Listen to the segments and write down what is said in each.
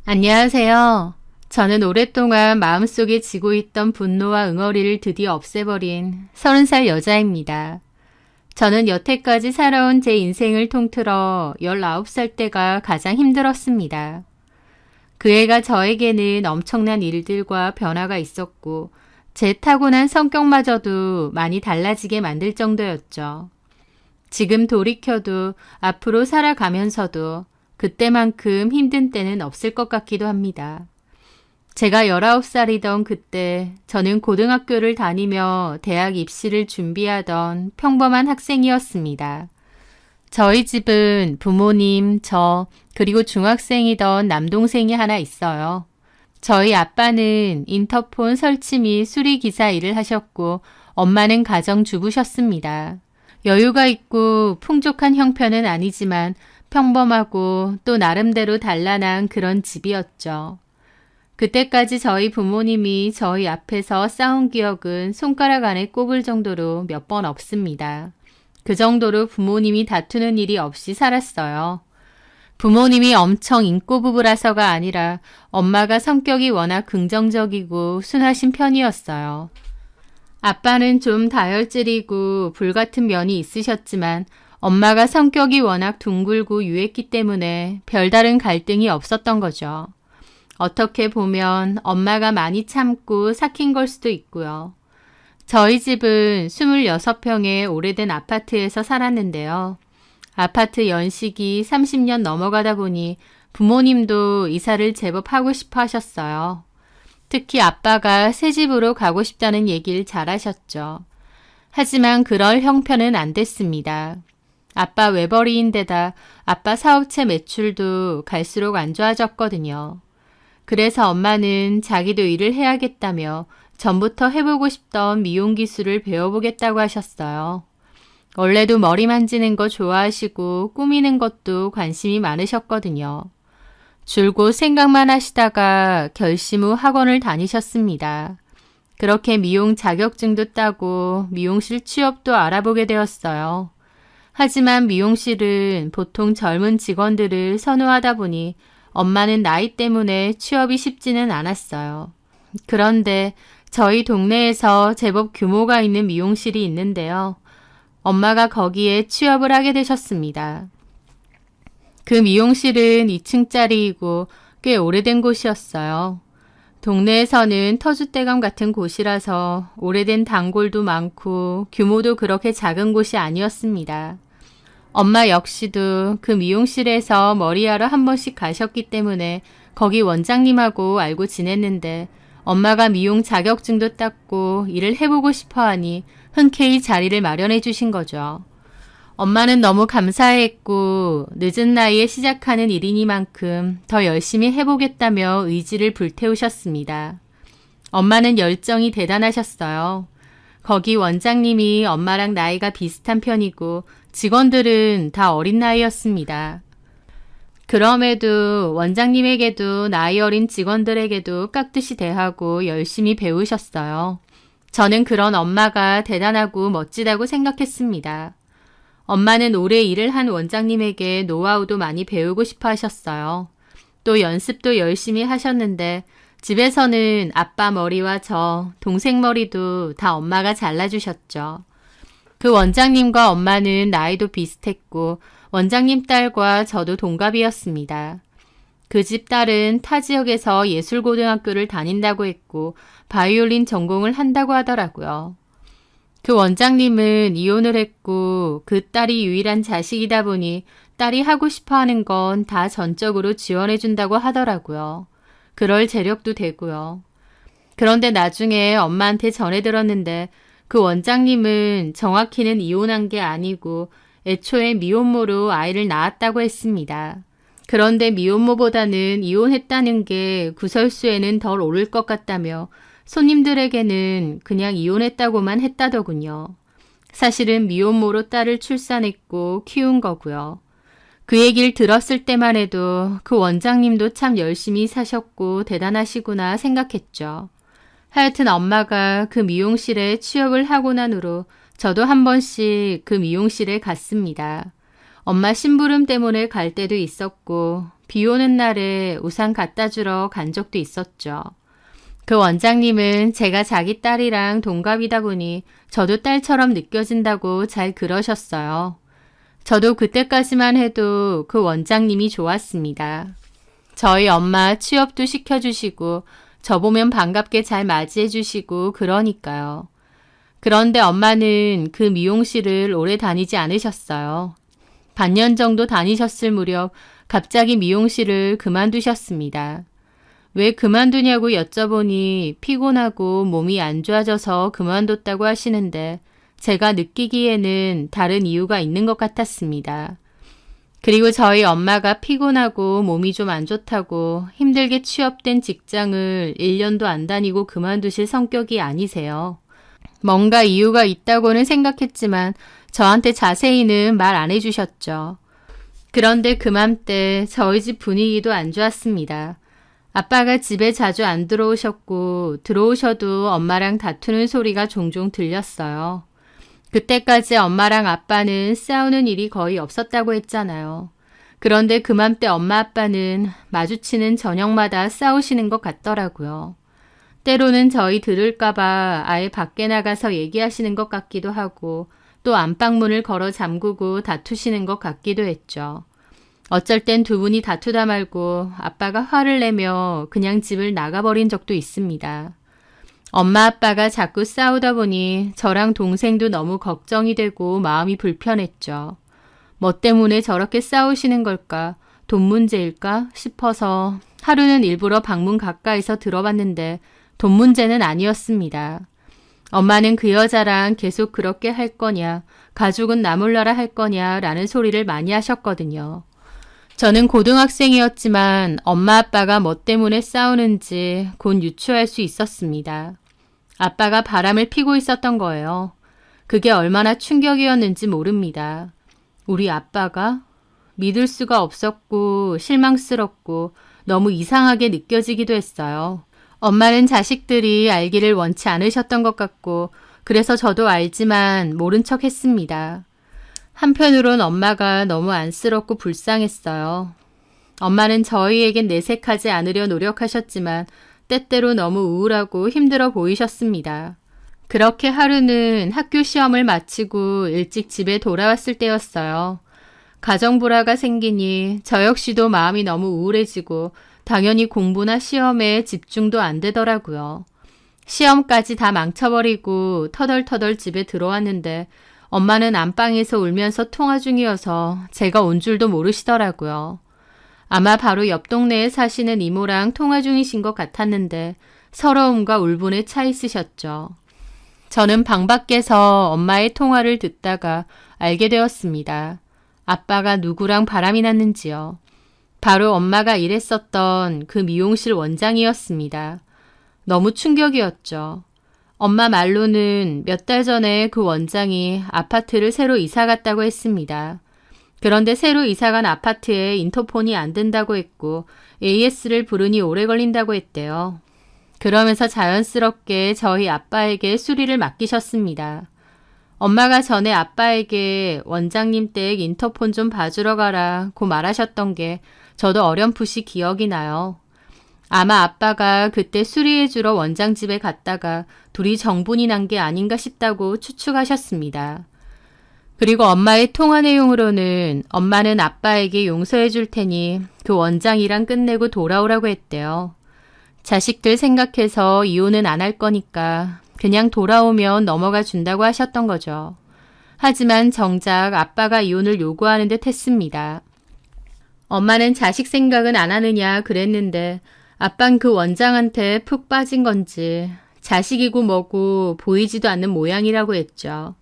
안녕하세요. 저는 오랫동안 마음속에 지고 있던 분노와 응어리를 드디어 없애버린 30살 여자입니다. 저는 여태까지 살아온 제 인생을 통틀어 19살 때가 가장 힘들었습니다. 그 해가 저에게는 엄청난 일들과 변화가 있었고 제 타고난 성격마저도 많이 달라지게 만들 정도였죠. 지금 돌이켜도 앞으로 살아가면서도 그때만큼 힘든 때는 없을 것 같기도 합니다. 제가 19살이던 그때 저는 고등학교를 다니며 대학 입시를 준비하던 평범한 학생이었습니다. 저희 집은 부모님, 저, 그리고 중학생이던 남동생이 하나 있어요. 저희 아빠는 인터폰 설치 및 수리기사 일을 하셨고 엄마는 가정주부셨습니다. 여유가 있고 풍족한 형편은 아니지만 평범하고 또 나름대로 단란한 그런 집이었죠. 그때까지 저희 부모님이 저희 앞에서 싸운 기억은 손가락 안에 꼽을 정도로 몇 번 없습니다. 그 정도로 부모님이 다투는 일이 없이 살았어요. 부모님이 엄청 인꼬부부라서가 아니라 엄마가 성격이 워낙 긍정적이고 순하신 편이었어요. 아빠는 좀 다혈질이고 불같은 면이 있으셨지만 엄마가 성격이 워낙 둥글고 유했기 때문에 별다른 갈등이 없었던 거죠. 어떻게 보면 엄마가 많이 참고 삭힌 걸 수도 있고요. 저희 집은 26평의 오래된 아파트에서 살았는데요. 아파트 연식이 30년 넘어가다 보니 부모님도 이사를 제법 하고 싶어 하셨어요. 특히 아빠가 새 집으로 가고 싶다는 얘기를 잘 하셨죠. 하지만 그럴 형편은 안 됐습니다. 아빠 외벌이인데다 아빠 사업체 매출도 갈수록 안 좋아졌거든요. 그래서 엄마는 자기도 일을 해야겠다며 전부터 해보고 싶던 미용 기술을 배워보겠다고 하셨어요. 원래도 머리 만지는 거 좋아하시고 꾸미는 것도 관심이 많으셨거든요. 줄곧 생각만 하시다가 결심 후 학원을 다니셨습니다. 그렇게 미용 자격증도 따고 미용실 취업도 알아보게 되었어요. 하지만 미용실은 보통 젊은 직원들을 선호하다 보니 엄마는 나이 때문에 취업이 쉽지는 않았어요. 그런데 저희 동네에서 제법 규모가 있는 미용실이 있는데요. 엄마가 거기에 취업을 하게 되셨습니다. 그 미용실은 2층짜리이고 꽤 오래된 곳이었어요. 동네에서는 터줏대감 같은 곳이라서 오래된 단골도 많고 규모도 그렇게 작은 곳이 아니었습니다. 엄마 역시도 그 미용실에서 머리하러 한 번씩 가셨기 때문에 거기 원장님하고 알고 지냈는데 엄마가 미용 자격증도 땄고 일을 해보고 싶어 하니 흔쾌히 자리를 마련해 주신 거죠. 엄마는 너무 감사했고 늦은 나이에 시작하는 일이니만큼 더 열심히 해보겠다며 의지를 불태우셨습니다. 엄마는 열정이 대단하셨어요. 거기 원장님이 엄마랑 나이가 비슷한 편이고 직원들은 다 어린 나이였습니다. 그럼에도 원장님에게도 나이 어린 직원들에게도 깍듯이 대하고 열심히 배우셨어요. 저는 그런 엄마가 대단하고 멋지다고 생각했습니다. 엄마는 오래 일을 한 원장님에게 노하우도 많이 배우고 싶어 하셨어요. 또 연습도 열심히 하셨는데 집에서는 아빠 머리와 저, 동생 머리도 다 엄마가 잘라주셨죠. 그 원장님과 엄마는 나이도 비슷했고 원장님 딸과 저도 동갑이었습니다. 그 집 딸은 타 지역에서 예술고등학교를 다닌다고 했고 바이올린 전공을 한다고 하더라고요. 그 원장님은 이혼을 했고 그 딸이 유일한 자식이다 보니 딸이 하고 싶어 하는 건 다 전적으로 지원해 준다고 하더라고요. 그럴 재력도 되고요. 그런데 나중에 엄마한테 전해 들었는데 그 원장님은 정확히는 이혼한 게 아니고 애초에 미혼모로 아이를 낳았다고 했습니다. 그런데 미혼모보다는 이혼했다는 게 구설수에는 덜 오를 것 같다며 손님들에게는 그냥 이혼했다고만 했다더군요. 사실은 미혼모로 딸을 출산했고 키운 거고요. 그 얘기를 들었을 때만 해도 그 원장님도 참 열심히 사셨고 대단하시구나 생각했죠. 하여튼 엄마가 그 미용실에 취업을 하고 난 후로 저도 한 번씩 그 미용실에 갔습니다. 엄마 심부름 때문에 갈 때도 있었고 비 오는 날에 우산 갖다 주러 간 적도 있었죠. 그 원장님은 제가 자기 딸이랑 동갑이다 보니 저도 딸처럼 느껴진다고 잘 그러셨어요. 저도 그때까지만 해도 그 원장님이 좋았습니다. 저희 엄마 취업도 시켜주시고 저보면 반갑게 잘 맞이해주시고 그러니까요. 그런데 엄마는 그 미용실을 오래 다니지 않으셨어요. 반년 정도 다니셨을 무렵 갑자기 미용실을 그만두셨습니다. 왜 그만두냐고 여쭤보니 피곤하고 몸이 안 좋아져서 그만뒀다고 하시는데 제가 느끼기에는 다른 이유가 있는 것 같았습니다. 그리고 저희 엄마가 피곤하고 몸이 좀 안 좋다고 힘들게 취업된 직장을 1년도 안 다니고 그만두실 성격이 아니세요. 뭔가 이유가 있다고는 생각했지만 저한테 자세히는 말 안 해주셨죠. 그런데 그맘때 저희 집 분위기도 안 좋았습니다. 아빠가 집에 자주 안 들어오셨고 들어오셔도 엄마랑 다투는 소리가 종종 들렸어요. 그때까지 엄마랑 아빠는 싸우는 일이 거의 없었다고 했잖아요. 그런데 그맘때 엄마 아빠는 마주치는 저녁마다 싸우시는 것 같더라고요. 때로는 저희 들을까봐 아예 밖에 나가서 얘기하시는 것 같기도 하고 또 안방문을 걸어 잠그고 다투시는 것 같기도 했죠. 어쩔 땐 두 분이 다투다 말고 아빠가 화를 내며 그냥 집을 나가버린 적도 있습니다. 엄마 아빠가 자꾸 싸우다 보니 저랑 동생도 너무 걱정이 되고 마음이 불편했죠. 뭐 때문에 저렇게 싸우시는 걸까? 돈 문제일까? 싶어서 하루는 일부러 방문 가까이서 들어봤는데 돈 문제는 아니었습니다. 엄마는 그 여자랑 계속 그렇게 할 거냐, 가족은 나 몰라라 할 거냐 라는 소리를 많이 하셨거든요. 저는 고등학생이었지만 엄마 아빠가 뭐 때문에 싸우는지 곧 유추할 수 있었습니다. 아빠가 바람을 피고 있었던 거예요. 그게 얼마나 충격이었는지 모릅니다. 우리 아빠가? 믿을 수가 없었고 실망스럽고 너무 이상하게 느껴지기도 했어요. 엄마는 자식들이 알기를 원치 않으셨던 것 같고 그래서 저도 알지만 모른 척 했습니다. 한편으론 엄마가 너무 안쓰럽고 불쌍했어요. 엄마는 저희에겐 내색하지 않으려 노력하셨지만 때때로 너무 우울하고 힘들어 보이셨습니다. 그렇게 하루는 학교 시험을 마치고 일찍 집에 돌아왔을 때였어요. 가정불화가 생기니 저 역시도 마음이 너무 우울해지고 당연히 공부나 시험에 집중도 안 되더라고요. 시험까지 다 망쳐버리고 터덜터덜 집에 들어왔는데 엄마는 안방에서 울면서 통화 중이어서 제가 온 줄도 모르시더라고요. 아마 바로 옆 동네에 사시는 이모랑 통화 중이신 것 같았는데 서러움과 울분에 차 있으셨죠. 저는 방 밖에서 엄마의 통화를 듣다가 알게 되었습니다. 아빠가 누구랑 바람이 났는지요. 바로 엄마가 일했었던 그 미용실 원장이었습니다. 너무 충격이었죠. 엄마 말로는 몇 달 전에 그 원장이 아파트를 새로 이사 갔다고 했습니다. 그런데 새로 이사간 아파트에 인터폰이 안 된다고 했고 AS를 부르니 오래 걸린다고 했대요. 그러면서 자연스럽게 저희 아빠에게 수리를 맡기셨습니다. 엄마가 전에 아빠에게 원장님 댁 인터폰 좀 봐주러 가라고 말하셨던 게 저도 어렴풋이 기억이 나요. 아마 아빠가 그때 수리해주러 원장 집에 갔다가 둘이 정분이 난 게 아닌가 싶다고 추측하셨습니다. 그리고 엄마의 통화 내용으로는 엄마는 아빠에게 용서해 줄 테니 그 원장이랑 끝내고 돌아오라고 했대요. 자식들 생각해서 이혼은 안 할 거니까 그냥 돌아오면 넘어가 준다고 하셨던 거죠. 하지만 정작 아빠가 이혼을 요구하는 듯 했습니다. 엄마는 자식 생각은 안 하느냐 그랬는데 아빤 그 원장한테 푹 빠진 건지 자식이고 뭐고 보이지도 않는 모양이라고 했죠.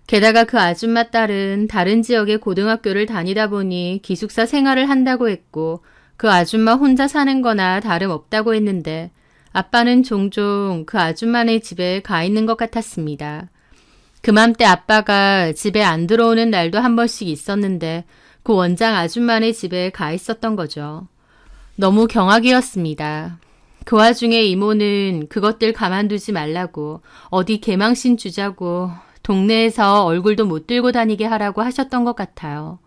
게다가 그 아줌마 딸은 다른 지역의 고등학교를 다니다 보니 기숙사 생활을 한다고 했고 그 아줌마 혼자 사는 거나 다름없다고 했는데 아빠는 종종 그 아줌마네 집에 가 있는 것 같았습니다. 그맘때 아빠가 집에 안 들어오는 날도 한 번씩 있었는데 그 원장 아줌마네 집에 가 있었던 거죠. 너무 경악이었습니다. 그 와중에 이모는 그것들 가만두지 말라고 어디 개망신 주자고 동네에서 얼굴도 못 들고 다니게 하라고 하셨던 것 같아요.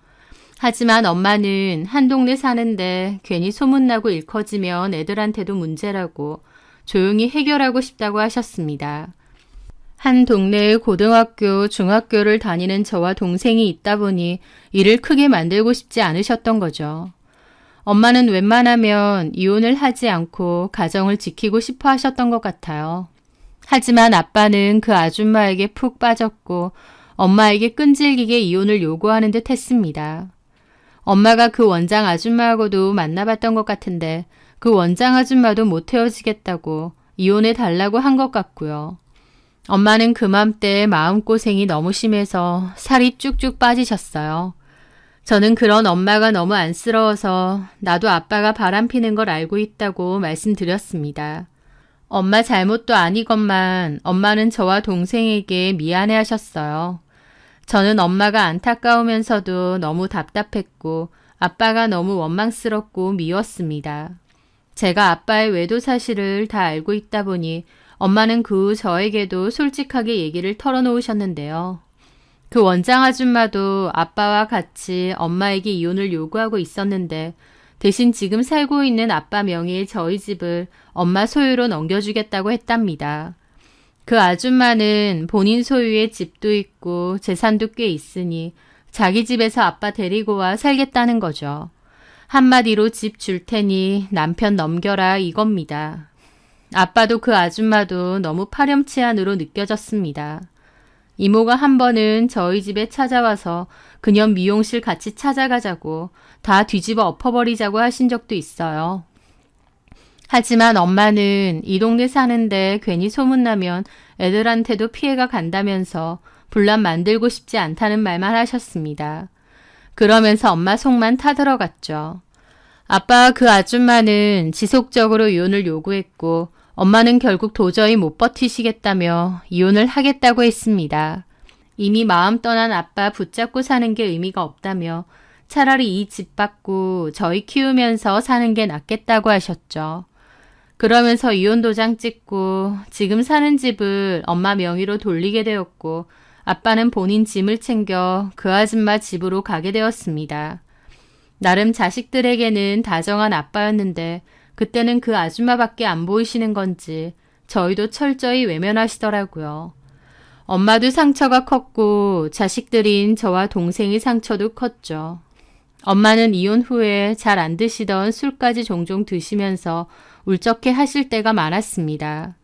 하지만 엄마는 한 동네 사는데 괜히 소문나고 일커지면 애들한테도 문제라고 조용히 해결하고 싶다고 하셨습니다. 한 동네에 고등학교, 중학교를 다니는 저와 동생이 있다 보니 일을 크게 만들고 싶지 않으셨던 거죠. 엄마는 웬만하면 이혼을 하지 않고 가정을 지키고 싶어 하셨던 것 같아요. 하지만 아빠는 그 아줌마에게 푹 빠졌고 엄마에게 끈질기게 이혼을 요구하는 듯 했습니다. 엄마가 그 원장 아줌마하고도 만나봤던 것 같은데 그 원장 아줌마도 못 헤어지겠다고 이혼해 달라고 한 것 같고요. 엄마는 그맘때 마음고생이 너무 심해서 살이 쭉쭉 빠지셨어요. 저는 그런 엄마가 너무 안쓰러워서 나도 아빠가 바람피는 걸 알고 있다고 말씀드렸습니다. 엄마 잘못도 아니건만 엄마는 저와 동생에게 미안해 하셨어요. 저는 엄마가 안타까우면서도 너무 답답했고 아빠가 너무 원망스럽고 미웠습니다. 제가 아빠의 외도 사실을 다 알고 있다 보니 엄마는 그 후 저에게도 솔직하게 얘기를 털어놓으셨는데요. 그 원장 아줌마도 아빠와 같이 엄마에게 이혼을 요구하고 있었는데 대신 지금 살고 있는 아빠 명의의 저희 집을 엄마 소유로 넘겨주겠다고 했답니다. 그 아줌마는 본인 소유의 집도 있고 재산도 꽤 있으니 자기 집에서 아빠 데리고 와 살겠다는 거죠. 한마디로 집 줄 테니 남편 넘겨라 이겁니다. 아빠도 그 아줌마도 너무 파렴치한으로 느껴졌습니다. 이모가 한 번은 저희 집에 찾아와서 그녀 미용실 같이 찾아가자고 다 뒤집어 엎어버리자고 하신 적도 있어요. 하지만 엄마는 이 동네 사는데 괜히 소문나면 애들한테도 피해가 간다면서 분란 만들고 싶지 않다는 말만 하셨습니다. 그러면서 엄마 속만 타들어갔죠. 아빠와 그 아줌마는 지속적으로 이혼을 요구했고 엄마는 결국 도저히 못 버티시겠다며 이혼을 하겠다고 했습니다. 이미 마음 떠난 아빠 붙잡고 사는 게 의미가 없다며 차라리 이 집 받고 저희 키우면서 사는 게 낫겠다고 하셨죠. 그러면서 이혼 도장 찍고 지금 사는 집을 엄마 명의로 돌리게 되었고 아빠는 본인 짐을 챙겨 그 아줌마 집으로 가게 되었습니다. 나름 자식들에게는 다정한 아빠였는데 그때는 그 아줌마밖에 안 보이시는 건지 저희도 철저히 외면하시더라고요. 엄마도 상처가 컸고 자식들인 저와 동생의 상처도 컸죠. 엄마는 이혼 후에 잘 안 드시던 술까지 종종 드시면서 울적해 하실 때가 많았습니다.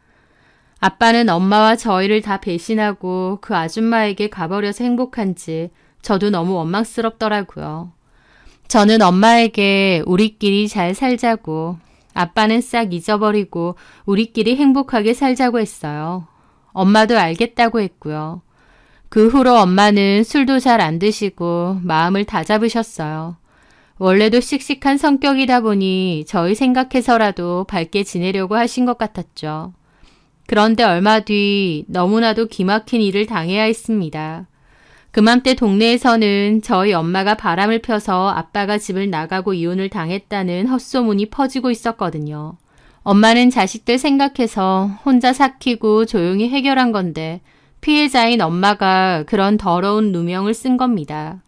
아빠는 엄마와 저희를 다 배신하고 그 아줌마에게 가버려서 행복한지 저도 너무 원망스럽더라고요. 저는 엄마에게 우리끼리 잘 살자고 아빠는 싹 잊어버리고 우리끼리 행복하게 살자고 했어요. 엄마도 알겠다고 했고요. 그 후로 엄마는 술도 잘 안 드시고 마음을 다잡으셨어요. 원래도 씩씩한 성격이다 보니 저희 생각해서라도 밝게 지내려고 하신 것 같았죠. 그런데 얼마 뒤 너무나도 기막힌 일을 당해야 했습니다. 그맘때 동네에서는 저희 엄마가 바람을 펴서 아빠가 집을 나가고 이혼을 당했다는 헛소문이 퍼지고 있었거든요. 엄마는 자식들 생각해서 혼자 삭히고 조용히 해결한 건데 피해자인 엄마가 그런 더러운 누명을 쓴 겁니다.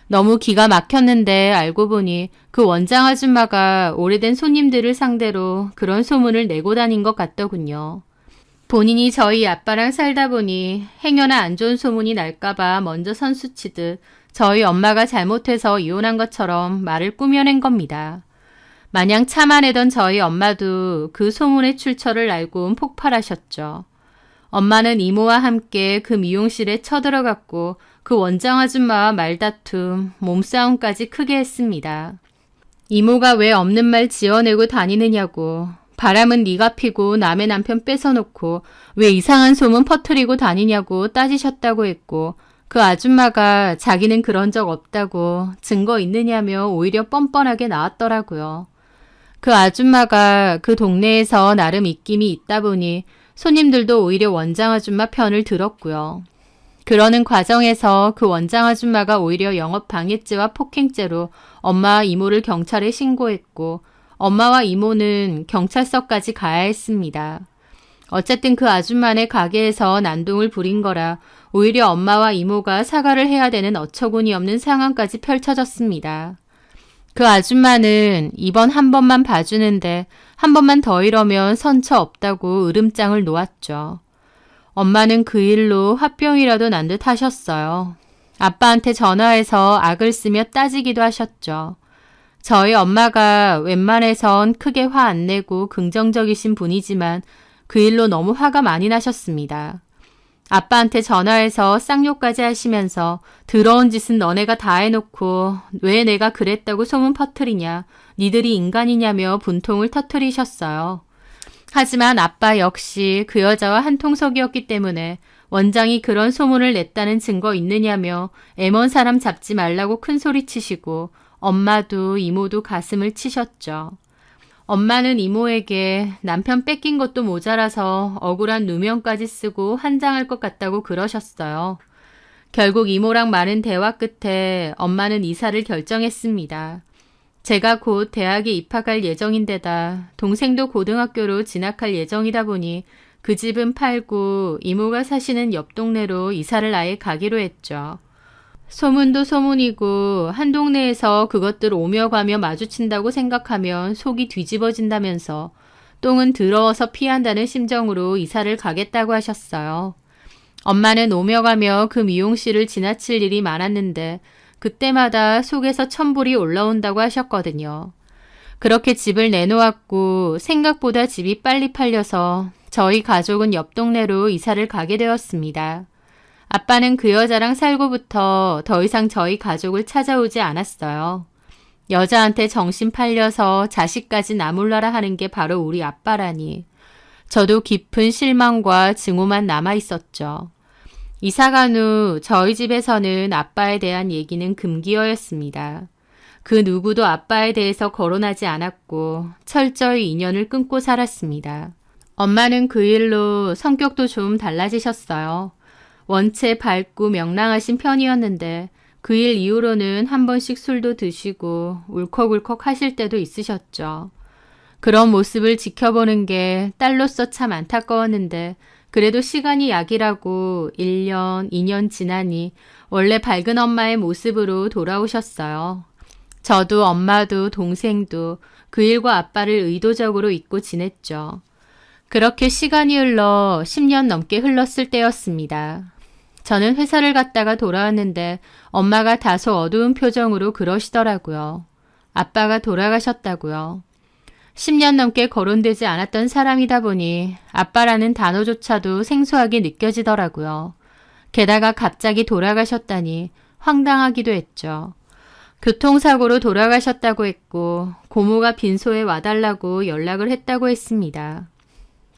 너무 기가 막혔는데 알고 보니 그 원장 아줌마가 오래된 손님들을 상대로 그런 소문을 내고 다닌 것 같더군요. 본인이 저희 아빠랑 살다 보니 행여나 안 좋은 소문이 날까봐 먼저 선수치듯 저희 엄마가 잘못해서 이혼한 것처럼 말을 꾸며낸 겁니다. 마냥 참아내던 저희 엄마도 그 소문의 출처를 알고 폭발하셨죠. 엄마는 이모와 함께 그 미용실에 쳐들어갔고 그 원장 아줌마와 말다툼, 몸싸움까지 크게 했습니다. 이모가 왜 없는 말 지어내고 다니느냐고, 바람은 네가 피고 남의 남편 뺏어놓고 왜 이상한 소문 퍼뜨리고 다니냐고 따지셨다고 했고 그 아줌마가 자기는 그런 적 없다고 증거 있느냐며 오히려 뻔뻔하게 나왔더라고요. 그 아줌마가 그 동네에서 나름 입김이 있다 보니 손님들도 오히려 원장 아줌마 편을 들었고요. 그러는 과정에서 그 원장 아줌마가 오히려 영업 방해죄와 폭행죄로 엄마와 이모를 경찰에 신고했고 엄마와 이모는 경찰서까지 가야 했습니다. 어쨌든 그 아줌마네 가게에서 난동을 부린 거라 오히려 엄마와 이모가 사과를 해야 되는 어처구니 없는 상황까지 펼쳐졌습니다. 그 아줌마는 이번 한 번만 봐주는데 한 번만 더 이러면 선처 없다고 으름장을 놓았죠. 엄마는 그 일로 화병이라도 난 듯 하셨어요. 아빠한테 전화해서 악을 쓰며 따지기도 하셨죠. 저희 엄마가 웬만해선 크게 화 안 내고 긍정적이신 분이지만 그 일로 너무 화가 많이 나셨습니다. 아빠한테 전화해서 쌍욕까지 하시면서 더러운 짓은 너네가 다 해놓고 왜 내가 그랬다고 소문 퍼뜨리냐, 니들이 인간이냐며 분통을 터뜨리셨어요. 하지만 아빠 역시 그 여자와 한통속이었기 때문에 원장이 그런 소문을 냈다는 증거 있느냐며 애먼 사람 잡지 말라고 큰소리치시고 엄마도 이모도 가슴을 치셨죠. 엄마는 이모에게 남편 뺏긴 것도 모자라서 억울한 누명까지 쓰고 환장할 것 같다고 그러셨어요. 결국 이모랑 많은 대화 끝에 엄마는 이사를 결정했습니다. 제가 곧 대학에 입학할 예정인데다 동생도 고등학교로 진학할 예정이다 보니 그 집은 팔고 이모가 사시는 옆 동네로 이사를 아예 가기로 했죠. 소문도 소문이고 한 동네에서 그것들 오며 가며 마주친다고 생각하면 속이 뒤집어진다면서 똥은 더러워서 피한다는 심정으로 이사를 가겠다고 하셨어요. 엄마는 오며 가며 그 미용실을 지나칠 일이 많았는데 그때마다 속에서 천불이 올라온다고 하셨거든요. 그렇게 집을 내놓았고 생각보다 집이 빨리 팔려서 저희 가족은 옆 동네로 이사를 가게 되었습니다. 아빠는 그 여자랑 살고부터 더 이상 저희 가족을 찾아오지 않았어요. 여자한테 정신 팔려서 자식까지 나몰라라 하는 게 바로 우리 아빠라니. 저도 깊은 실망과 증오만 남아있었죠. 이사간 후 저희 집에서는 아빠에 대한 얘기는 금기어였습니다. 그 누구도 아빠에 대해서 거론하지 않았고 철저히 인연을 끊고 살았습니다. 엄마는 그 일로 성격도 좀 달라지셨어요. 원체 밝고 명랑하신 편이었는데 그 일 이후로는 한 번씩 술도 드시고 울컥울컥 하실 때도 있으셨죠. 그런 모습을 지켜보는 게 딸로서 참 안타까웠는데 그래도 시간이 약이라고 1년, 2년 지나니 원래 밝은 엄마의 모습으로 돌아오셨어요. 저도 엄마도 동생도 그 일과 아빠를 의도적으로 잊고 지냈죠. 그렇게 시간이 흘러 10년 넘게 흘렀을 때였습니다. 저는 회사를 갔다가 돌아왔는데 엄마가 다소 어두운 표정으로 그러시더라고요. 아빠가 돌아가셨다고요. 10년 넘게 거론되지 않았던 사람이다 보니 아빠라는 단어조차도 생소하게 느껴지더라고요. 게다가 갑자기 돌아가셨다니 황당하기도 했죠. 교통사고로 돌아가셨다고 했고 고모가 빈소에 와달라고 연락을 했다고 했습니다.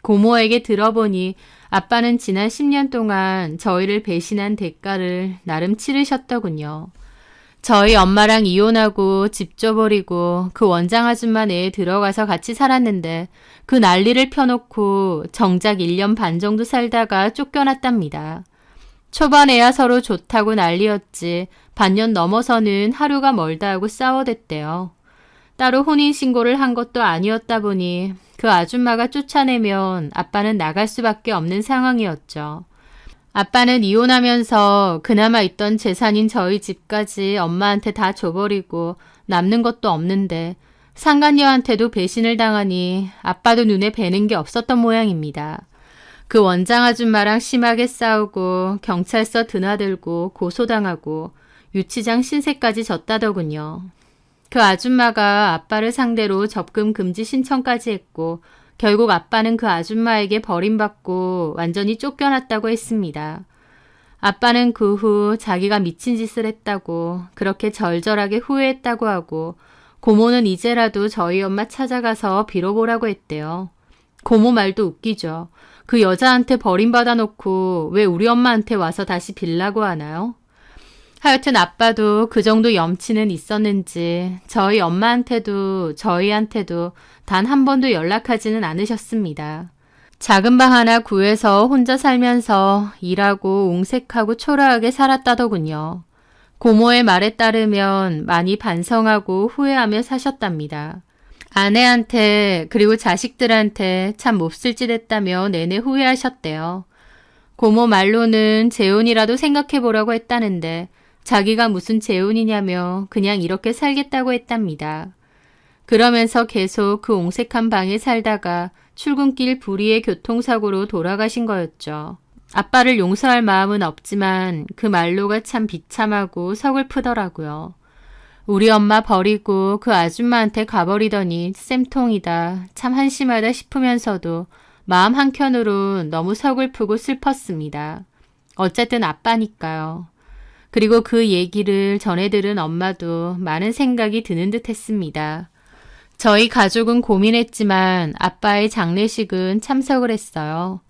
고모에게 들어보니 아빠는 지난 10년 동안 저희를 배신한 대가를 나름 치르셨더군요. 저희 엄마랑 이혼하고 집 줘버리고 그 원장 아줌마 내에 들어가서 같이 살았는데 그 난리를 펴놓고 정작 1년 반 정도 살다가 쫓겨났답니다. 초반에야 서로 좋다고 난리였지 반년 넘어서는 하루가 멀다 하고 싸워댔대요. 따로 혼인신고를 한 것도 아니었다 보니 그 아줌마가 쫓아내면 아빠는 나갈 수밖에 없는 상황이었죠. 아빠는 이혼하면서 그나마 있던 재산인 저희 집까지 엄마한테 다 줘버리고 남는 것도 없는데 상간녀한테도 배신을 당하니 아빠도 눈에 뵈는 게 없었던 모양입니다. 그 원장 아줌마랑 심하게 싸우고 경찰서 드나들고 고소당하고 유치장 신세까지 졌다더군요. 그 아줌마가 아빠를 상대로 접금 금지 신청까지 했고 결국 아빠는 그 아줌마에게 버림받고 완전히 쫓겨났다고 했습니다. 아빠는 그 후 자기가 미친 짓을 했다고 그렇게 절절하게 후회했다고 하고 고모는 이제라도 저희 엄마 찾아가서 빌어보라고 했대요. 고모 말도 웃기죠. 그 여자한테 버림받아 놓고 왜 우리 엄마한테 와서 다시 빌라고 하나요? 하여튼 아빠도 그 정도 염치는 있었는지 저희 엄마한테도 저희한테도 단 한 번도 연락하지는 않으셨습니다. 작은 방 하나 구해서 혼자 살면서 일하고 옹색하고 초라하게 살았다더군요. 고모의 말에 따르면 많이 반성하고 후회하며 사셨답니다. 아내한테 그리고 자식들한테 참 몹쓸 짓 했다며 내내 후회하셨대요. 고모 말로는 재혼이라도 생각해보라고 했다는데 자기가 무슨 재혼이냐며 그냥 이렇게 살겠다고 했답니다. 그러면서 계속 그 옹색한 방에 살다가 출근길 불의의 교통사고로 돌아가신 거였죠. 아빠를 용서할 마음은 없지만 그 말로가 참 비참하고 서글프더라고요. 우리 엄마 버리고 그 아줌마한테 가버리더니 쌤통이다. 참 한심하다 싶으면서도 마음 한켠으로 너무 서글프고 슬펐습니다. 어쨌든 아빠니까요. 그리고 그 얘기를 전해 들은 엄마도 많은 생각이 드는 듯 했습니다. 저희 가족은 고민했지만 아빠의 장례식은 참석을 했어요.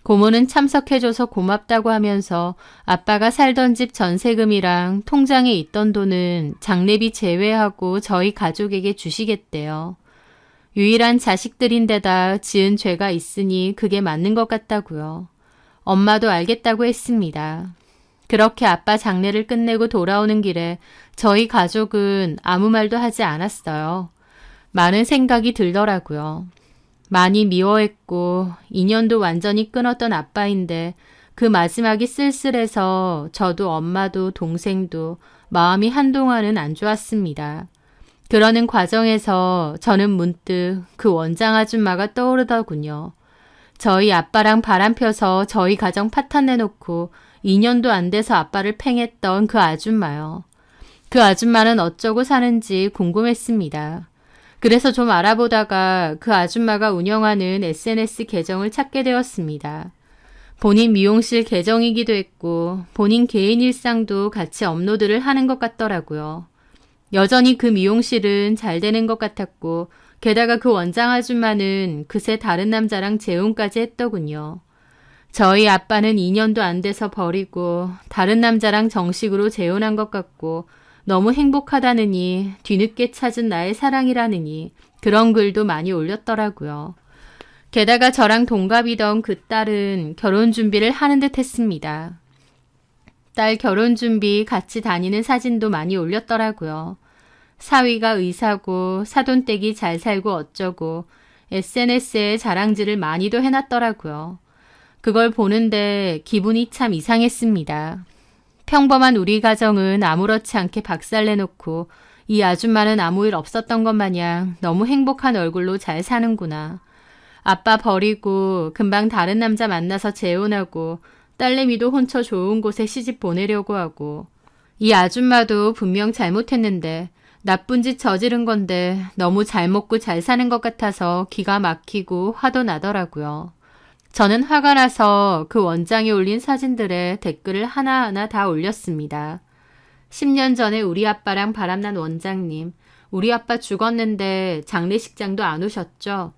고모는 참석해줘서 고맙다고 하면서 아빠가 살던 집 전세금이랑 통장에 있던 돈은 장례비 제외하고 저희 가족에게 주시겠대요. 유일한 자식들인데다 지은 죄가 있으니 그게 맞는 것 같다고요. 엄마도 알겠다고 했습니다. 그렇게 아빠 장례를 끝내고 돌아오는 길에 저희 가족은 아무 말도 하지 않았어요. 많은 생각이 들더라고요. 많이 미워했고 인연도 완전히 끊었던 아빠인데 그 마지막이 쓸쓸해서 저도 엄마도 동생도 마음이 한동안은 안 좋았습니다. 그러는 과정에서 저는 문득 그 원장 아줌마가 떠오르더군요. 저희 아빠랑 바람 펴서 저희 가정 파탄내놓고 2년도 안 돼서 아빠를 팽했던 그 아줌마요. 그 아줌마는 어쩌고 사는지 궁금했습니다. 그래서 좀 알아보다가 그 아줌마가 운영하는 SNS 계정을 찾게 되었습니다. 본인 미용실 계정이기도 했고 본인 개인 일상도 같이 업로드를 하는 것 같더라고요. 여전히 그 미용실은 잘 되는 것 같았고 게다가 그 원장 아줌마는 그새 다른 남자랑 재혼까지 했더군요. 저희 아빠는 2년도 안 돼서 버리고 다른 남자랑 정식으로 재혼한 것 같고 너무 행복하다느니 뒤늦게 찾은 나의 사랑이라느니 그런 글도 많이 올렸더라고요. 게다가 저랑 동갑이던 그 딸은 결혼 준비를 하는 듯 했습니다. 딸 결혼 준비 같이 다니는 사진도 많이 올렸더라고요. 사위가 의사고 사돈댁이 잘 살고 어쩌고 SNS에 자랑질을 많이도 해놨더라고요. 그걸 보는데 기분이 참 이상했습니다. 평범한 우리 가정은 아무렇지 않게 박살내놓고 이 아줌마는 아무 일 없었던 것 마냥 너무 행복한 얼굴로 잘 사는구나. 아빠 버리고 금방 다른 남자 만나서 재혼하고 딸내미도 혼처 좋은 곳에 시집 보내려고 하고 이 아줌마도 분명 잘못했는데 나쁜 짓 저지른 건데 너무 잘 먹고 잘 사는 것 같아서 기가 막히고 화도 나더라고요. 저는 화가 나서 그 원장이 올린 사진들에 댓글을 하나하나 다 올렸습니다. 10년 전에 우리 아빠랑 바람난 원장님, 우리 아빠 죽었는데 장례식장도 안 오셨죠?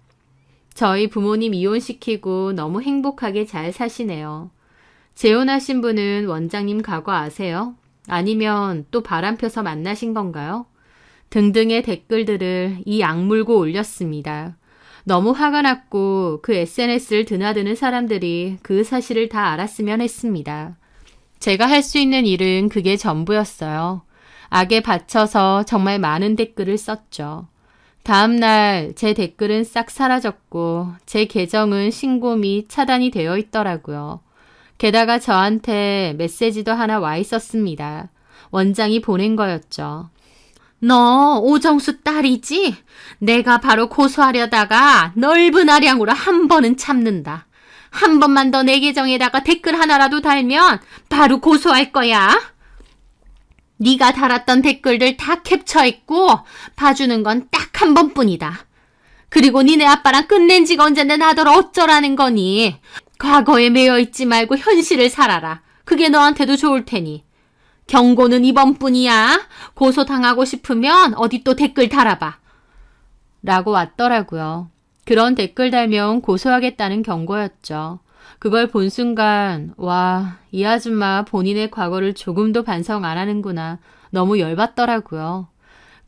저희 부모님 이혼시키고 너무 행복하게 잘 사시네요. 재혼하신 분은 원장님 과거 아세요? 아니면 또 바람 펴서 만나신 건가요? 등등의 댓글들을 이 악물고 올렸습니다. 너무 화가 났고 그 SNS를 드나드는 사람들이 그 사실을 다 알았으면 했습니다. 제가 할 수 있는 일은 그게 전부였어요. 악에 받쳐서 정말 많은 댓글을 썼죠. 다음날 제 댓글은 싹 사라졌고 제 계정은 신고 및 차단이 되어 있더라고요. 게다가 저한테 메시지도 하나 와 있었습니다. 원장이 보낸 거였죠. 너 오정수 딸이지? 내가 바로 고소하려다가 넓은 아량으로 한 번은 참는다. 한 번만 더 내 계정에다가 댓글 하나라도 달면 바로 고소할 거야. 네가 달았던 댓글들 다 캡처했고 봐주는 건 딱 한 번뿐이다. 그리고 니네 아빠랑 끝낸 지가 언젠데 나더러 어쩌라는 거니? 과거에 매여 있지 말고 현실을 살아라. 그게 너한테도 좋을 테니. 경고는 이번뿐이야. 고소당하고 싶으면 어디 또 댓글 달아봐. 라고 왔더라고요. 그런 댓글 달면 고소하겠다는 경고였죠. 그걸 본 순간 와, 이 아줌마 본인의 과거를 조금도 반성 안 하는구나. 너무 열받더라고요.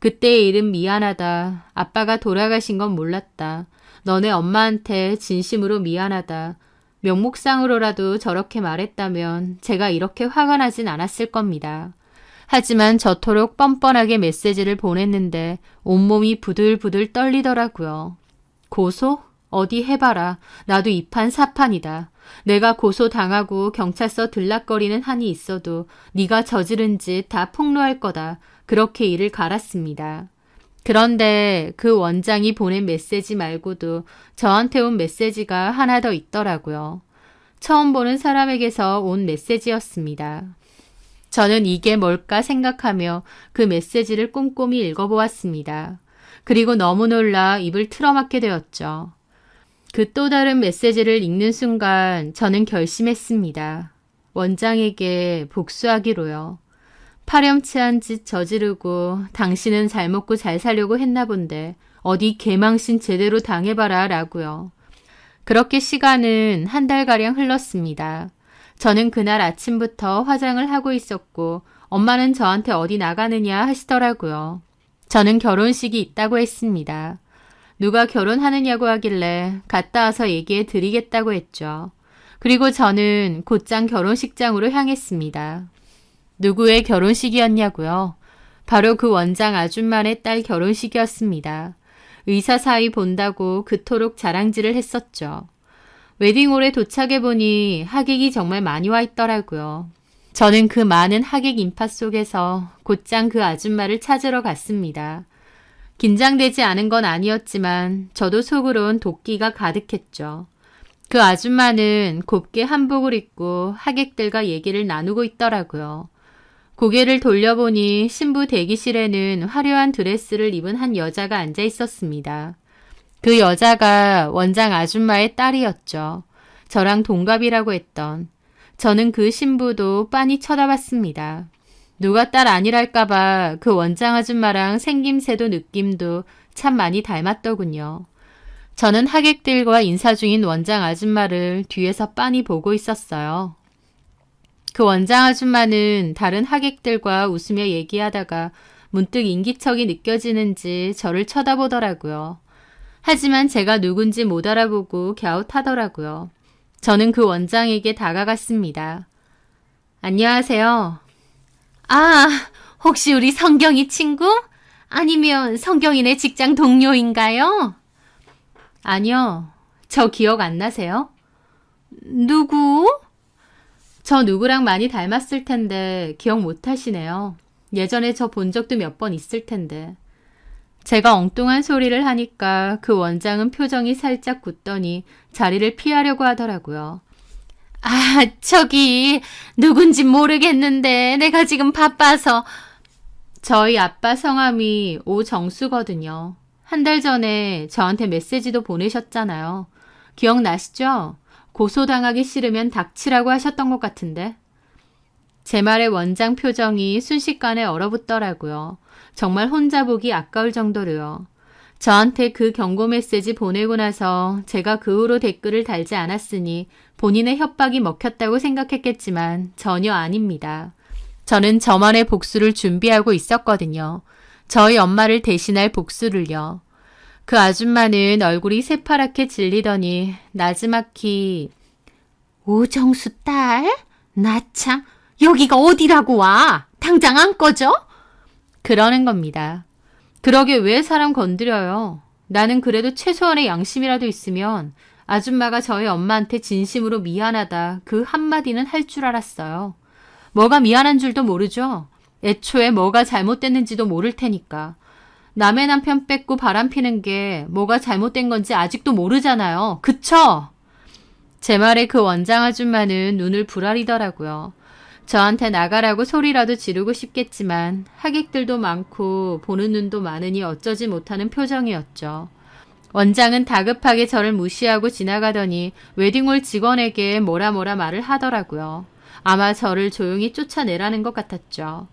그때의 일은 미안하다. 아빠가 돌아가신 건 몰랐다. 너네 엄마한테 진심으로 미안하다. 명목상으로라도 저렇게 말했다면 제가 이렇게 화가 나진 않았을 겁니다. 하지만 저토록 뻔뻔하게 메시지를 보냈는데 온몸이 부들부들 떨리더라고요. 고소? 어디 해봐라. 나도 이 판 사판이다. 내가 고소당하고 경찰서 들락거리는 한이 있어도 네가 저지른 짓 다 폭로할 거다. 그렇게 이를 갈았습니다. 그런데 그 원장이 보낸 메시지 말고도 저한테 온 메시지가 하나 더 있더라고요. 처음 보는 사람에게서 온 메시지였습니다. 저는 이게 뭘까 생각하며 그 메시지를 꼼꼼히 읽어보았습니다. 그리고 너무 놀라 입을 틀어막게 되었죠. 그 또 다른 메시지를 읽는 순간 저는 결심했습니다. 원장에게 복수하기로요. 파렴치한 짓 저지르고 당신은 잘 먹고 잘 살려고 했나 본데 어디 개망신 제대로 당해봐라 라고요. 그렇게 시간은 한 달가량 흘렀습니다. 저는 그날 아침부터 화장을 하고 있었고 엄마는 저한테 어디 나가느냐 하시더라고요. 저는 결혼식이 있다고 했습니다. 누가 결혼하느냐고 하길래 갔다 와서 얘기해 드리겠다고 했죠. 그리고 저는 곧장 결혼식장으로 향했습니다. 누구의 결혼식이었냐고요? 바로 그 원장 아줌마네 딸 결혼식이었습니다. 의사 사위 본다고 그토록 자랑질을 했었죠. 웨딩홀에 도착해보니 하객이 정말 많이 와 있더라고요. 저는 그 많은 하객 인파 속에서 곧장 그 아줌마를 찾으러 갔습니다. 긴장되지 않은 건 아니었지만 저도 속으론 도끼가 가득했죠. 그 아줌마는 곱게 한복을 입고 하객들과 얘기를 나누고 있더라고요. 고개를 돌려보니 신부 대기실에는 화려한 드레스를 입은 한 여자가 앉아 있었습니다. 그 여자가 원장 아줌마의 딸이었죠. 저랑 동갑이라고 했던. 저는 그 신부도 빤히 쳐다봤습니다. 누가 딸 아니랄까봐 그 원장 아줌마랑 생김새도 느낌도 참 많이 닮았더군요. 저는 하객들과 인사 중인 원장 아줌마를 뒤에서 빤히 보고 있었어요. 그 원장 아줌마는 다른 하객들과 웃으며 얘기하다가 문득 인기척이 느껴지는지 저를 쳐다보더라고요. 하지만 제가 누군지 못 알아보고 갸웃하더라고요. 저는 그 원장에게 다가갔습니다. 안녕하세요. 아, 혹시 우리 성경이 친구? 아니면 성경이네 직장 동료인가요? 아니요. 저 기억 안 나세요? 누구? 저 누구랑 많이 닮았을 텐데 기억 못 하시네요. 예전에 저 본 적도 몇 번 있을 텐데. 제가 엉뚱한 소리를 하니까 그 원장은 표정이 살짝 굳더니 자리를 피하려고 하더라고요. 아, 저기 누군지 모르겠는데 내가 지금 바빠서. 저희 아빠 성함이 오정수거든요. 한 달 전에 저한테 메시지도 보내셨잖아요. 기억나시죠? 고소당하기 싫으면 닥치라고 하셨던 것 같은데. 제 말에 원장 표정이 순식간에 얼어붙더라고요. 정말 혼자 보기 아까울 정도로요. 저한테 그 경고 메시지 보내고 나서 제가 그 후로 댓글을 달지 않았으니 본인의 협박이 먹혔다고 생각했겠지만 전혀 아닙니다. 저는 저만의 복수를 준비하고 있었거든요. 저희 엄마를 대신할 복수를요. 그 아줌마는 얼굴이 새파랗게 질리더니 나지막히 오정수 딸? 나 참 여기가 어디라고 와? 당장 안 꺼져? 그러는 겁니다. 그러게 왜 사람 건드려요? 나는 그래도 최소한의 양심이라도 있으면 아줌마가 저희 엄마한테 진심으로 미안하다 그 한마디는 할 줄 알았어요. 뭐가 미안한 줄도 모르죠. 애초에 뭐가 잘못됐는지도 모를 테니까. 남의 남편 뺏고 바람피는 게 뭐가 잘못된 건지 아직도 모르잖아요. 그쵸? 제 말에 그 원장 아줌마는 눈을 부라리더라고요. 저한테 나가라고 소리라도 지르고 싶겠지만 하객들도 많고 보는 눈도 많으니 어쩌지 못하는 표정이었죠. 원장은 다급하게 저를 무시하고 지나가더니 웨딩홀 직원에게 뭐라 말을 하더라고요. 아마 저를 조용히 쫓아내라는 것 같았죠.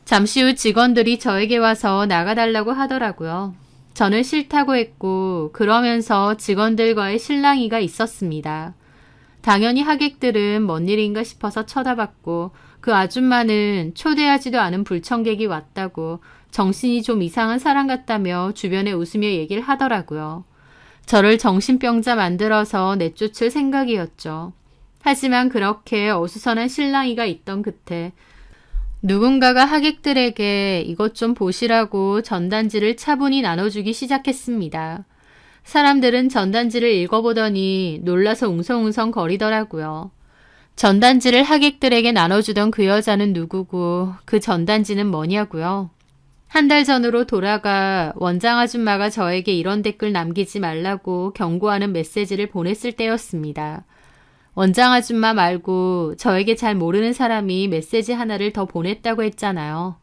잠시 후 직원들이 저에게 와서 나가달라고 하더라고요. 저는 싫다고 했고 그러면서 직원들과의 실랑이가 있었습니다. 당연히 하객들은 뭔 일인가 싶어서 쳐다봤고 그 아줌마는 초대하지도 않은 불청객이 왔다고 정신이 좀 이상한 사람 같다며 주변에 웃으며 얘기를 하더라고요. 저를 정신병자 만들어서 내쫓을 생각이었죠. 하지만 그렇게 어수선한 실랑이가 있던 그때 누군가가 하객들에게 이것 좀 보시라고 전단지를 차분히 나눠주기 시작했습니다. 사람들은 전단지를 읽어보더니 놀라서 웅성웅성 거리더라고요. 전단지를 하객들에게 나눠주던 그 여자는 누구고 그 전단지는 뭐냐고요. 한 달 전으로 돌아가 원장 아줌마가 저에게 이런 댓글 남기지 말라고 경고하는 메시지를 보냈을 때였습니다. 원장 아줌마 말고 저에게 잘 모르는 사람이 메시지 하나를 더 보냈다고 했잖아요.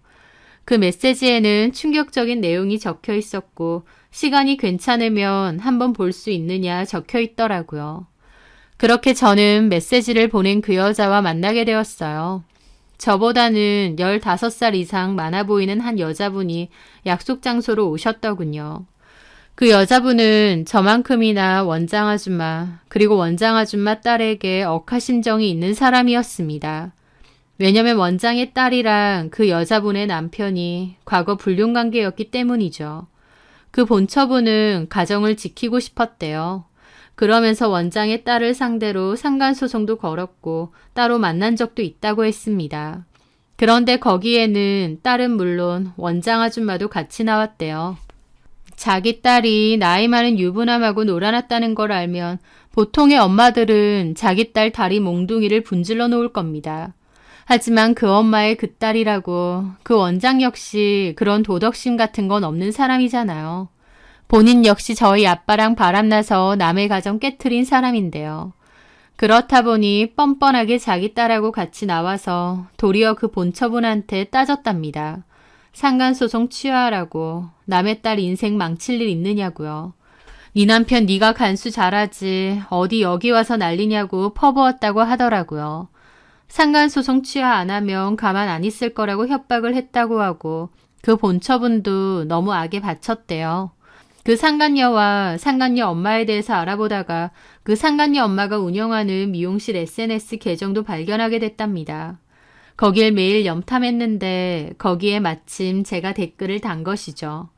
그 메시지에는 충격적인 내용이 적혀 있었고 시간이 괜찮으면 한번 볼 수 있느냐 적혀 있더라고요. 그렇게 저는 메시지를 보낸 그 여자와 만나게 되었어요. 저보다는 15살 이상 많아 보이는 한 여자분이 약속 장소로 오셨더군요. 그 여자분은 저만큼이나 원장 아줌마 그리고 원장 아줌마 딸에게 억하심정이 있는 사람이었습니다. 왜냐면 원장의 딸이랑 그 여자분의 남편이 과거 불륜관계였기 때문이죠. 그 본처분은 가정을 지키고 싶었대요. 그러면서 원장의 딸을 상대로 상간소송도 걸었고 따로 만난 적도 있다고 했습니다. 그런데 거기에는 딸은 물론 원장 아줌마도 같이 나왔대요. 자기 딸이 나이 많은 유부남하고 놀아났다는 걸 알면 보통의 엄마들은 자기 딸 다리 몽둥이를 분질러 놓을 겁니다. 하지만 그 엄마의 그 딸이라고 그 원장 역시 그런 도덕심 같은 건 없는 사람이잖아요. 본인 역시 저희 아빠랑 바람나서 남의 가정 깨트린 사람인데요. 그렇다 보니 뻔뻔하게 자기 딸하고 같이 나와서 도리어 그 본처분한테 따졌답니다. 상간소송 취하하라고 남의 딸 인생 망칠 일 있느냐고요. 네 남편 네가 간수 잘하지 어디 여기 와서 난리냐고 퍼부었다고 하더라고요. 상간소송 취하 안 하면 가만 안 있을 거라고 협박을 했다고 하고 그 본처분도 너무 악에 바쳤대요. 그 상간녀와 상간녀 엄마에 대해서 알아보다가 그 상간녀 엄마가 운영하는 미용실 SNS 계정도 발견하게 됐답니다. 거길 매일 염탐했는데 거기에 마침 제가 댓글을 단 것이죠.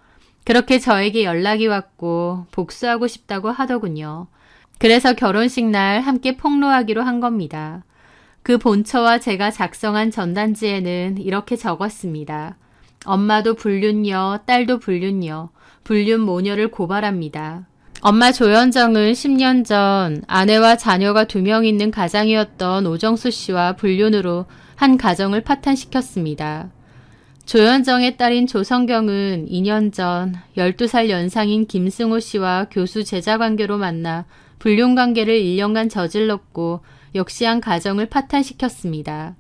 그렇게 저에게 연락이 왔고 복수하고 싶다고 하더군요. 그래서 결혼식 날 함께 폭로하기로 한 겁니다. 그 본처와 제가 작성한 전단지에는 이렇게 적었습니다. 엄마도 불륜녀, 딸도 불륜녀, 불륜 모녀를 고발합니다. 엄마 조현정은 10년 전 아내와 자녀가 2명 있는 가장이었던 오정수 씨와 불륜으로 한 가정을 파탄시켰습니다. 조현정의 딸인 조성경은 2년 전 12살 연상인 김승호 씨와 교수 제자 관계로 만나 불륜 관계를 1년간 저질렀고 역시 한 가정을 파탄시켰습니다.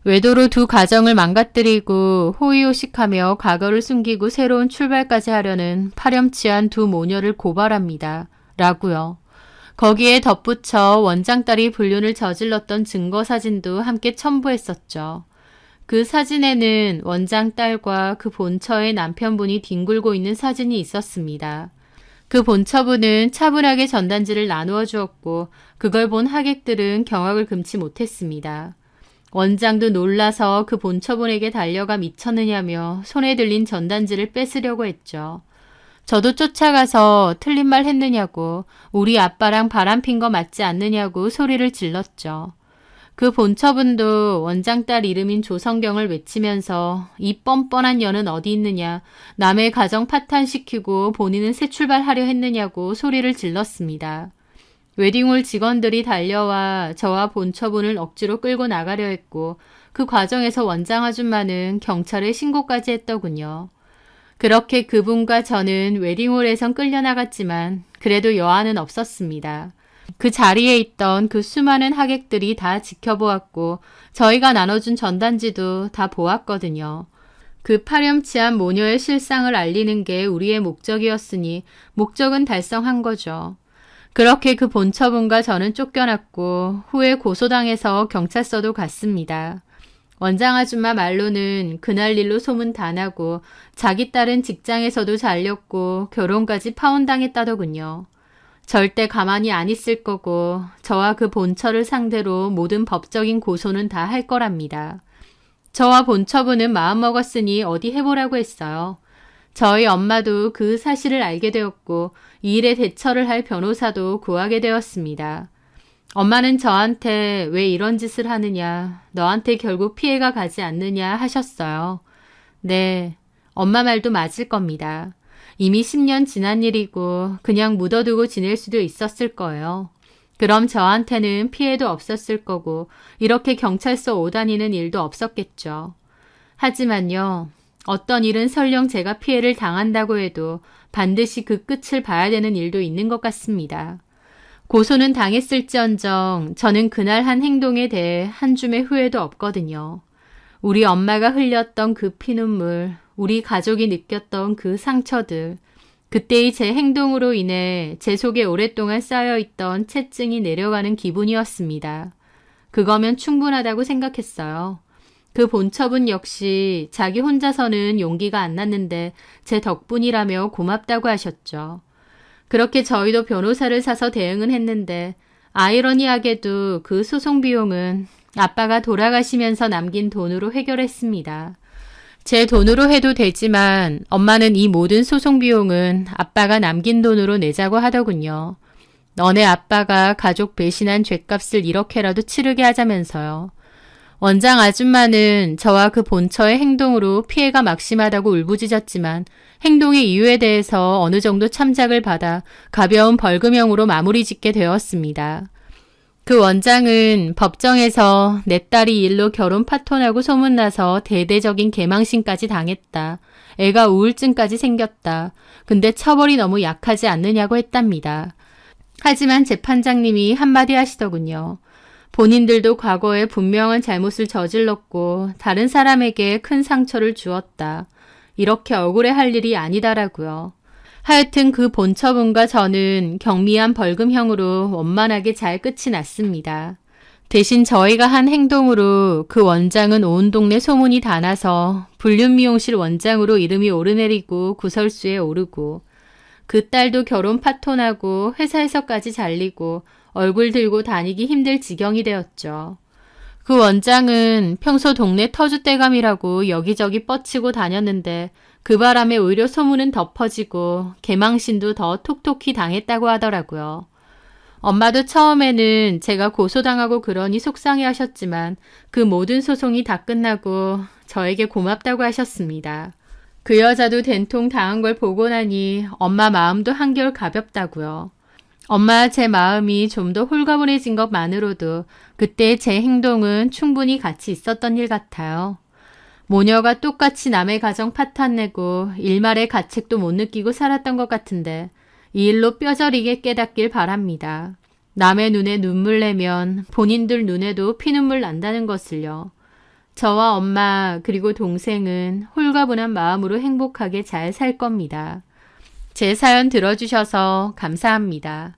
외도로 2 가정을 망가뜨리고 호의호식하며 과거를 숨기고 새로운 출발까지 하려는 파렴치한 2 모녀를 고발합니다. 라고요. 거기에 덧붙여 원장딸이 불륜을 저질렀던 증거 사진도 함께 첨부했었죠. 그 사진에는 원장딸과 그 본처의 남편분이 뒹굴고 있는 사진이 있었습니다. 그 본처분은 차분하게 전단지를 나누어 주었고 그걸 본 하객들은 경악을 금치 못했습니다. 원장도 놀라서 그 본처분에게 달려가 미쳤느냐며 손에 들린 전단지를 뺏으려고 했죠. 저도 쫓아가서 틀린 말 했느냐고 우리 아빠랑 바람핀 거 맞지 않느냐고 소리를 질렀죠. 그 본처분도 원장딸 이름인 조성경을 외치면서 이 뻔뻔한 년은 어디 있느냐 남의 가정 파탄시키고 본인은 새 출발하려 했느냐고 소리를 질렀습니다. 웨딩홀 직원들이 달려와 저와 본처분을 억지로 끌고 나가려 했고 그 과정에서 원장 아줌마는 경찰에 신고까지 했더군요. 그렇게 그분과 저는 웨딩홀에선 끌려나갔지만 그래도 여한은 없었습니다. 그 자리에 있던 그 수많은 하객들이 다 지켜보았고 저희가 나눠준 전단지도 다 보았거든요. 그 파렴치한 모녀의 실상을 알리는 게 우리의 목적이었으니 목적은 달성한 거죠. 그렇게 그 본처분과 저는 쫓겨났고 후에 고소당해서 경찰서도 갔습니다. 원장 아줌마 말로는 그날 일로 소문 다 나고 자기 딸은 직장에서도 잘렸고 결혼까지 파혼당했다더군요. 절대 가만히 안 있을 거고 저와 그 본처를 상대로 모든 법적인 고소는 다 할 거랍니다. 저와 본처분은 마음먹었으니 어디 해보라고 했어요. 저희 엄마도 그 사실을 알게 되었고 이 일에 대처를 할 변호사도 구하게 되었습니다. 엄마는 저한테 왜 이런 짓을 하느냐, 너한테 결국 피해가 가지 않느냐 하셨어요. 네, 엄마 말도 맞을 겁니다. 이미 10년 지난 일이고 그냥 묻어두고 지낼 수도 있었을 거예요. 그럼 저한테는 피해도 없었을 거고 이렇게 경찰서 오다니는 일도 없었겠죠. 하지만요. 어떤 일은 설령 제가 피해를 당한다고 해도 반드시 그 끝을 봐야 되는 일도 있는 것 같습니다. 고소는 당했을지언정 저는 그날 한 행동에 대해 한 줌의 후회도 없거든요. 우리 엄마가 흘렸던 그 피눈물, 우리 가족이 느꼈던 그 상처들, 그때의 제 행동으로 인해 제 속에 오랫동안 쌓여있던 채증이 내려가는 기분이었습니다. 그거면 충분하다고 생각했어요. 그 본처분 역시 자기 혼자서는 용기가 안 났는데 제 덕분이라며 고맙다고 하셨죠. 그렇게 저희도 변호사를 사서 대응은 했는데 아이러니하게도 그 소송 비용은 아빠가 돌아가시면서 남긴 돈으로 해결했습니다. 제 돈으로 해도 되지만 엄마는 이 모든 소송 비용은 아빠가 남긴 돈으로 내자고 하더군요. 너네 아빠가 가족 배신한 죗값을 이렇게라도 치르게 하자면서요. 원장 아줌마는 저와 그 본처의 행동으로 피해가 막심하다고 울부짖었지만 행동의 이유에 대해서 어느 정도 참작을 받아 가벼운 벌금형으로 마무리 짓게 되었습니다. 그 원장은 법정에서 내 딸이 일로 결혼 파토나고 소문나서 대대적인 개망신까지 당했다. 애가 우울증까지 생겼다. 근데 처벌이 너무 약하지 않느냐고 했답니다. 하지만 재판장님이 한마디 하시더군요. 본인들도 과거에 분명한 잘못을 저질렀고 다른 사람에게 큰 상처를 주었다. 이렇게 억울해할 일이 아니다라고요. 하여튼 그 본처분과 저는 경미한 벌금형으로 원만하게 잘 끝이 났습니다. 대신 저희가 한 행동으로 그 원장은 온 동네 소문이 다 나서 불륜미용실 원장으로 이름이 오르내리고 구설수에 오르고 그 딸도 결혼 파토나고 회사에서까지 잘리고 얼굴 들고 다니기 힘들 지경이 되었죠. 그 원장은 평소 동네 터줏대감이라고 여기저기 뻗치고 다녔는데 그 바람에 오히려 소문은 더 퍼지고 개망신도 더 톡톡히 당했다고 하더라고요. 엄마도 처음에는 제가 고소당하고 그러니 속상해 하셨지만 그 모든 소송이 다 끝나고 저에게 고맙다고 하셨습니다. 그 여자도 된통 당한 걸 보고 나니 엄마 마음도 한결 가볍다고요. 엄마 제 마음이 좀 더 홀가분해진 것만으로도 그때 제 행동은 충분히 가치 있었던 일 같아요. 모녀가 똑같이 남의 가정 파탄내고 일말의 가책도 못 느끼고 살았던 것 같은데 이 일로 뼈저리게 깨닫길 바랍니다. 남의 눈에 눈물 내면 본인들 눈에도 피눈물 난다는 것을요. 저와 엄마 그리고 동생은 홀가분한 마음으로 행복하게 잘 살 겁니다. 제 사연 들어주셔서 감사합니다.